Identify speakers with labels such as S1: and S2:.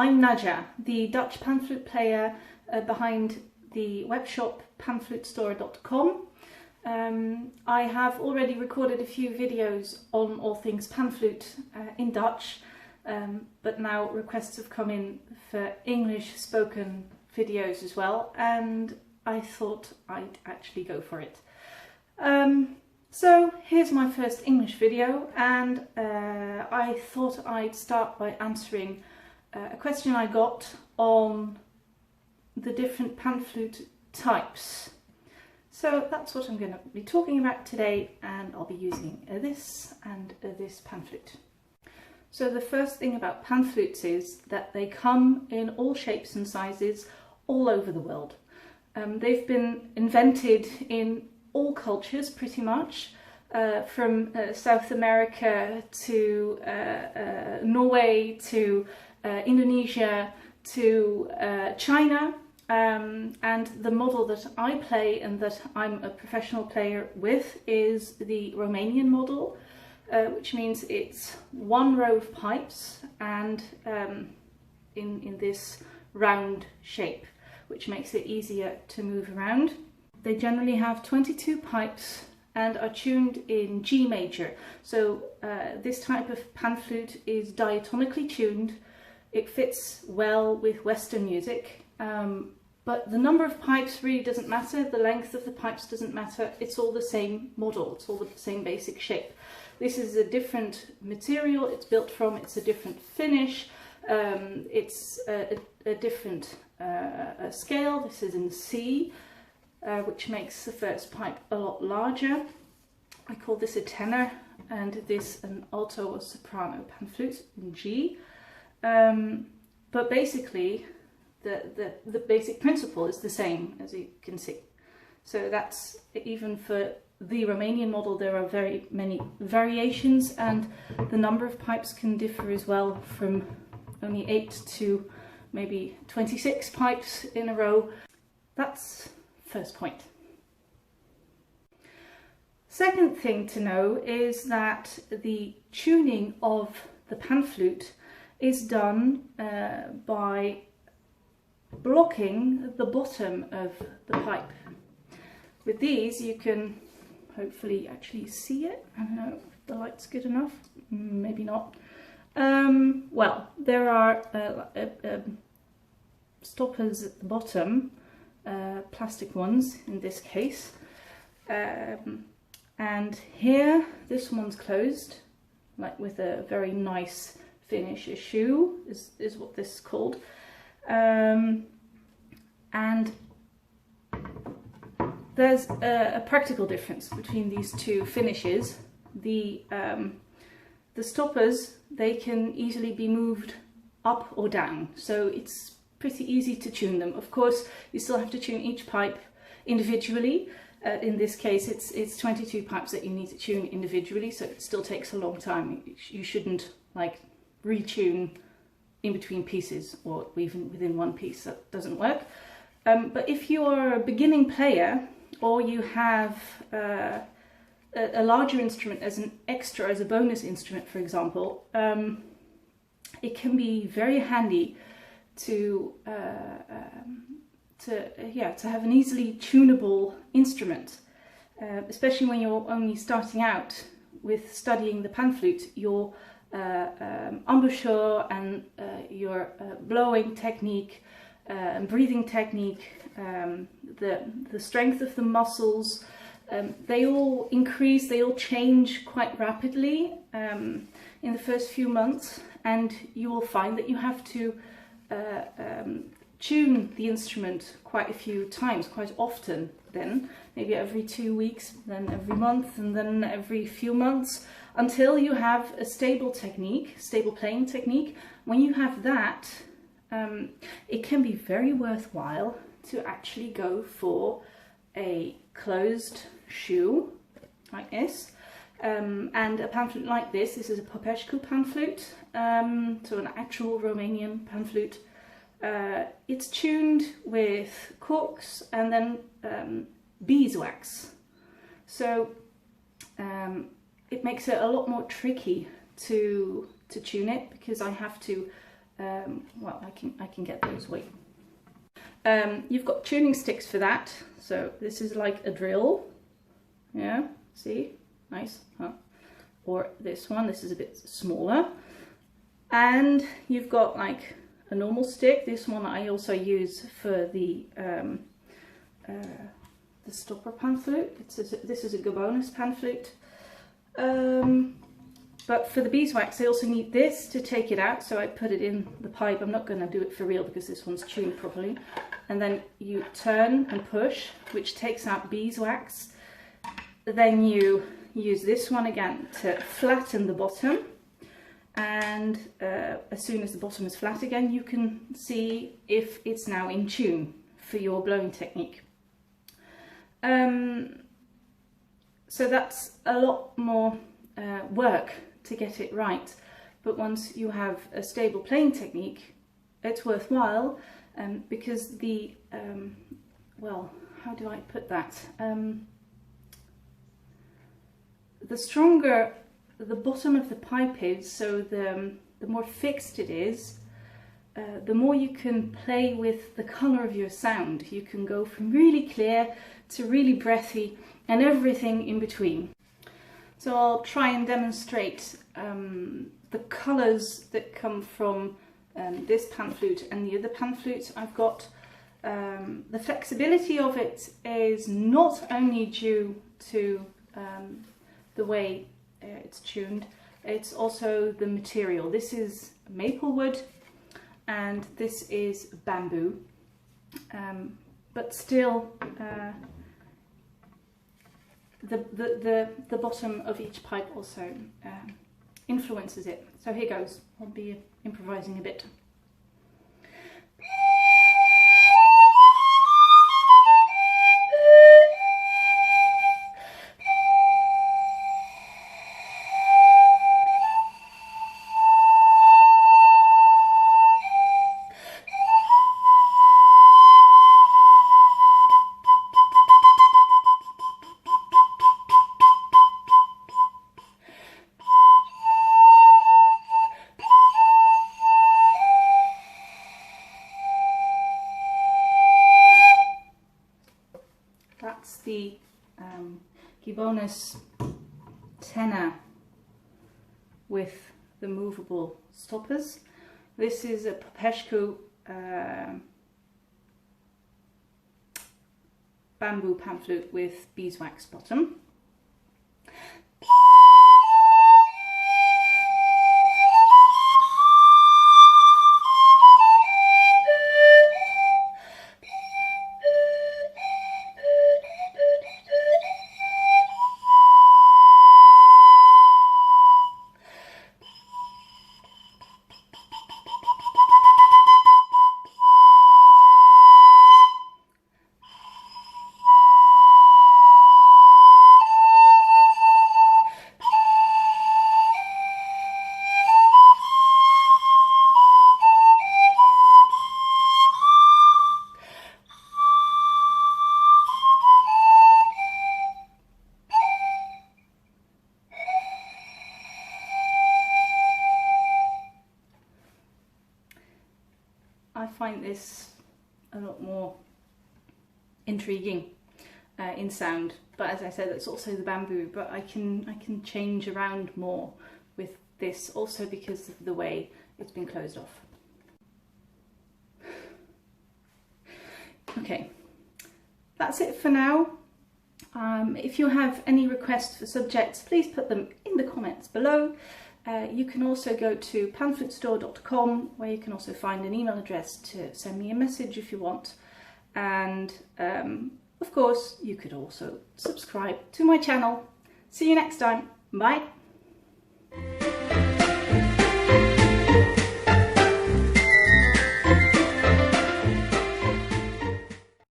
S1: I'm Nadja, the Dutch panflute player behind the webshop panflutestore.com. I have already recorded a few videos on all things panflute in Dutch, but now requests have come in for English spoken videos as well, and I thought I'd actually go for it. So here's my first English video, and I thought I'd start by answering a question I got on the different panflute types. So that's what I'm going to be talking about today, and I'll be using this and this panflute. So the first thing about panflutes is that they come in all shapes and sizes all over the world. They've been invented in all cultures pretty much, from South America to Norway to Indonesia to China, and the model that I play and that I'm a professional player with is the Romanian model, which means it's one row of pipes and in this round shape, which makes it easier to move around. They generally have 22 pipes and are tuned in G major. So this type of panflute is diatonically tuned. It fits well with Western music, but the number of pipes really doesn't matter. The length of the pipes doesn't matter. It's all the same model. It's all the same basic shape. This is a different material it's built from. It's a different finish. It's a different scale. This is in C. Which makes the first pipe a lot larger. I call this a tenor and this an alto or soprano panflute in G. But basically the basic principle is the same, as you can see. So that's, even for the Romanian model, there are very many variations, and the number of pipes can differ as well, from only 8 to maybe 26 pipes in a row. That's first point. Second thing to know is that the tuning of the panflute is done by blocking the bottom of the pipe. With these you can hopefully actually see it. I don't know if the light's good enough, maybe not. Well, there are stoppers at the bottom, plastic ones in this case, and here this one's closed, like with a very nice finish. A shoe is what this is called, and there's a practical difference between these two finishes. The stoppers, they can easily be moved up or down, so it's pretty easy to tune them. Of course, you still have to tune each pipe individually. In this case, it's 22 pipes that you need to tune individually, so it still takes a long time. You shouldn't like retune in between pieces or even within one piece. That doesn't work. But if you are a beginning player, or you have a larger instrument as an extra, as a bonus instrument, for example, it can be very handy to have an easily tunable instrument, especially when you're only starting out with studying the panflute. Your embouchure and your blowing technique and breathing technique, the strength of the muscles, they all increase, they all change quite rapidly in the first few months, and you will find that you have to tune the instrument quite a few times, quite often, then maybe every 2 weeks, then every month, and then every few months, until you have a stable technique, stable playing technique. When you have that, it can be very worthwhile to actually go for a closed shoe like this, and a panflute like this. This is a Popescu panflute, so an actual Romanian panflute. It's tuned with corks and then beeswax, so it makes it a lot more tricky to tune it, because I have to well, I can get those away. You've got tuning sticks for that. So this is like a drill. Yeah, see, nice, huh? Or this one, this is a bit smaller. And you've got like a normal stick. This one I also use for the stopper panflute. This is a Gibonus panflute. But for the beeswax, I also need this to take it out, so I put it in the pipe. I'm not going to do it for real because this one's tuned properly. And then you turn and push, which takes out beeswax. Then you use this one again to flatten the bottom. And as soon as the bottom is flat again, you can see if it's now in tune for your blowing technique. So that's a lot more work to get it right, but once you have a stable playing technique, it's worthwhile, because the well, how do I put that, the stronger the bottom of the pipe is, so the more fixed it is, the more you can play with the colour of your sound. You can go from really clear to really breathy and everything in between. So I'll try and demonstrate the colours that come from this panflute and the other panflute I've got. The flexibility of it is not only due to the way it's tuned, it's also the material. This is maple wood and this is bamboo, but still the bottom of each pipe also influences it. So here goes, I'll be improvising a bit. That's the Gibonus tenor with the movable stoppers. This is a Popescu bamboo panflute with beeswax bottom. I find this a lot more intriguing in sound, but as I said, it's also the bamboo, but I can change around more with this, also because of the way it's been closed off. Okay, that's it for now. If you have any requests for subjects, please put them in the comments below. You can also go to panflutestore.com, where you can also find an email address to send me a message if you want. And of course, you could also subscribe to my channel. See you next time. Bye.